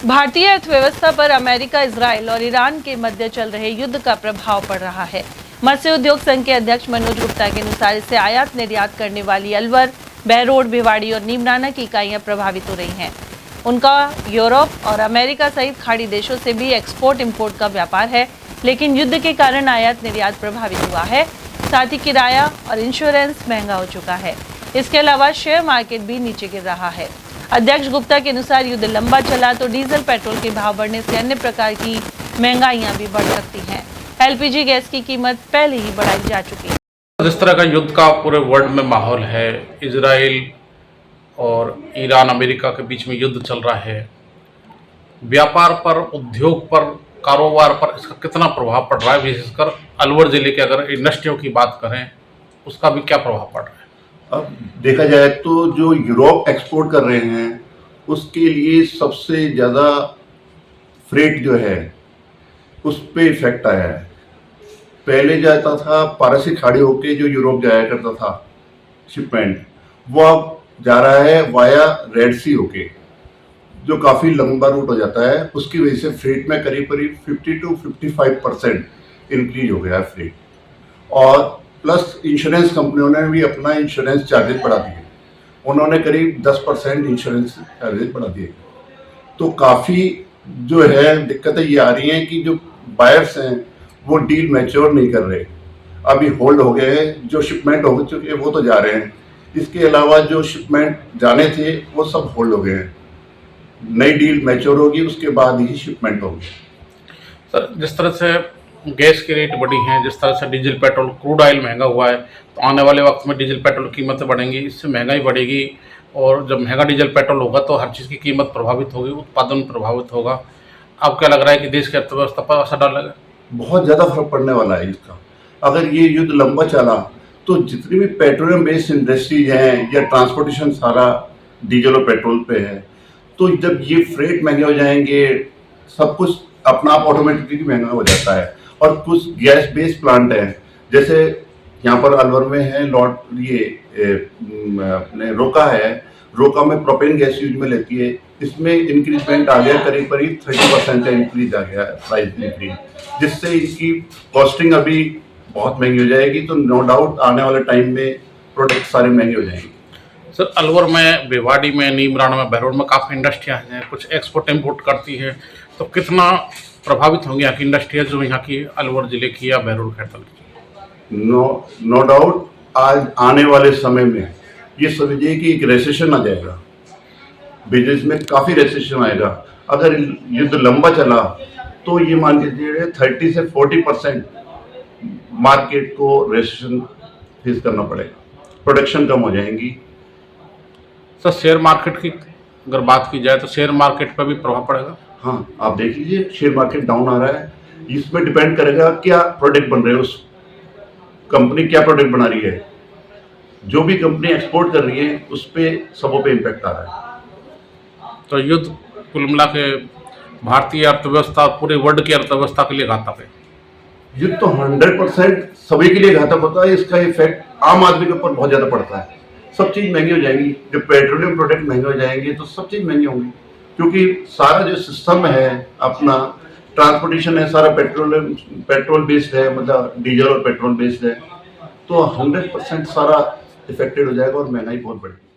भारतीय अर्थव्यवस्था पर अमेरिका, इजराइल और ईरान के मध्य चल रहे युद्ध का प्रभाव पड़ रहा है। मत्स्य उद्योग संघ के अध्यक्ष मनोज गुप्ता के अनुसार इससे आयात निर्यात करने वाली अलवर, बहरोड, भिवाड़ी और नीमराना की इकाइयां प्रभावित हो रही हैं। उनका यूरोप और अमेरिका सहित खाड़ी देशों से भी एक्सपोर्ट इंपोर्ट का व्यापार है, लेकिन युद्ध के कारण आयात निर्यात प्रभावित हुआ है। साथ ही किराया और इंश्योरेंस महंगा हो चुका है। इसके अलावा शेयर मार्केट भी नीचे गिर रहा है। अध्यक्ष गुप्ता के अनुसार युद्ध लंबा चला तो डीजल, पेट्रोल के भाव बढ़ने से अन्य प्रकार की महंगाइयां भी बढ़ सकती हैं। एलपीजी गैस की कीमत पहले ही बढ़ाई जा चुकी है। जिस तरह का युद्ध का पूरे वर्ल्ड में माहौल है, इजराइल और ईरान, अमेरिका के बीच में युद्ध चल रहा है, व्यापार पर, उद्योग पर, कारोबार पर इसका कितना प्रभाव पड़ रहा है? विशेषकर अलवर जिले के अगर इंडस्ट्रियों की बात करें, उसका भी क्या प्रभाव पड़ रहा है? अब देखा जाए तो जो यूरोप एक्सपोर्ट कर रहे हैं उसके लिए सबसे ज़्यादा फ्रेट जो है उस पे इफेक्ट आया है। पहले जाता था पारसी खाड़ी होके जो यूरोप जाया करता था शिपमेंट, वो अब जा रहा है वाया रेड सी होके, जो काफ़ी लंबा रूट हो जाता है। उसकी वजह से फ्रेट में करीब 50 to 55% इंक्रीज हो गया है फ्रेट। और प्लस इंश्योरेंस कंपनियों ने भी अपना इंश्योरेंस चार्जेस बढ़ा दिए। उन्होंने करीब 10% इंश्योरेंस चार्जेस बढ़ा दिए। तो काफ़ी जो है दिक्कतें ये आ रही हैं कि जो बायर्स हैं वो डील मैच्योर नहीं कर रहे, अभी होल्ड हो गए हैं। जो शिपमेंट हो चुके हैं वो तो जा रहे हैं, इसके अलावा जो शिपमेंट जाने थे वो सब होल्ड हो गए हैं। नई डील मैच्योर होगी, उसके बाद ही शिपमेंट होगी। सर, जिस तरह से गैस की रेट बढ़ी हैं, जिस तरह से डीजल, पेट्रोल, क्रूड ऑयल महंगा हुआ है, तो आने वाले वक्त में डीजल, पेट्रोल की कीमतें बढ़ेंगी, इससे महंगाई बढ़ेगी। और जब महंगा डीजल, पेट्रोल होगा तो हर चीज़ की कीमत प्रभावित होगी, उत्पादन प्रभावित होगा। आपको क्या लग रहा है कि देश की अर्थव्यवस्था पर असर डालेगा? बहुत ज़्यादा फर्क पड़ने वाला है इसका। अगर ये युद्ध लंबा चला तो जितनी भी पेट्रोलियम बेस्ड इंडस्ट्रीज हैं या ट्रांसपोर्टेशन सारा डीजल और पेट्रोल पे है, तो जब ये फ्रेट महंगे हो जाएंगे, सब कुछ अपना आप ऑटोमेटिकली महंगा हो जाता है। और कुछ गैस बेस्ड प्लांट हैं, जैसे यहाँ पर अलवर में है अपने रोका है, रोका में प्रोपेन गैस यूज में लेती है। इसमें इंक्रीजमेंट आ गया, करीब 30% का इंक्रीज आ गया प्राइस इंक्रीज, जिससे इनकी कॉस्टिंग अभी बहुत महंगी हो जाएगी। तो नो डाउट आने वाले टाइम में प्रोडक्ट सारे महंगे हो जाएंगे। सर, अलवर में, भिवाड़ी में, नीमराना में, बहरोड में काफ़ी इंडस्ट्रियाँ हैं, कुछ एक्सपोर्ट इम्पोर्ट करती है, तो कितना प्रभावित होंगी यहाँ की इंडस्ट्रियाँ जो यहाँ की अलवर जिले की या बहरोड खैरतल की? नो डाउट आज आने वाले समय में ये समझिए कि एक रेसेशन आ जाएगा, बिजनेस में काफ़ी रेसेशन आएगा। अगर युद्ध लंबा चला तो ये मान लीजिए 30 से 40% मार्केट को रेसेशन फेस करना पड़ेगा, प्रोडक्शन कम हो जाएंगी। सर, शेयर मार्केट की अगर बात की जाए तो शेयर मार्केट पर भी प्रभाव पड़ेगा? हाँ, आप देख लीजिए शेयर मार्केट डाउन आ रहा है। इसमें डिपेंड करेगा क्या प्रोडक्ट बन रहे हैं, उस कंपनी क्या प्रोडक्ट बना रही है। जो भी कंपनी एक्सपोर्ट कर रही है उस पे सबों पे इम्पैक्ट आ रहा है। तो युद्ध कुल मिला के भारतीय अर्थव्यवस्था, पूरे वर्ल्ड की अर्थव्यवस्था के लिए घातक है। युद्ध तो 100% सभी के लिए घातक होता है। इसका इफेक्ट आम आदमी के ऊपर बहुत ज़्यादा पड़ता है। सब चीज़ महंगी हो जाएगी, जब पेट्रोलियम प्रोडक्ट महंगे हो जाएंगे तो सब चीज़ महंगी होंगी, क्योंकि सारा जो सिस्टम है अपना ट्रांसपोर्टेशन है सारा पेट्रोल बेस्ड है, मतलब डीजल और पेट्रोल बेस्ड है। तो 100% सारा इफेक्टेड हो जाएगा और महंगाई बहुत बढ़ेगी।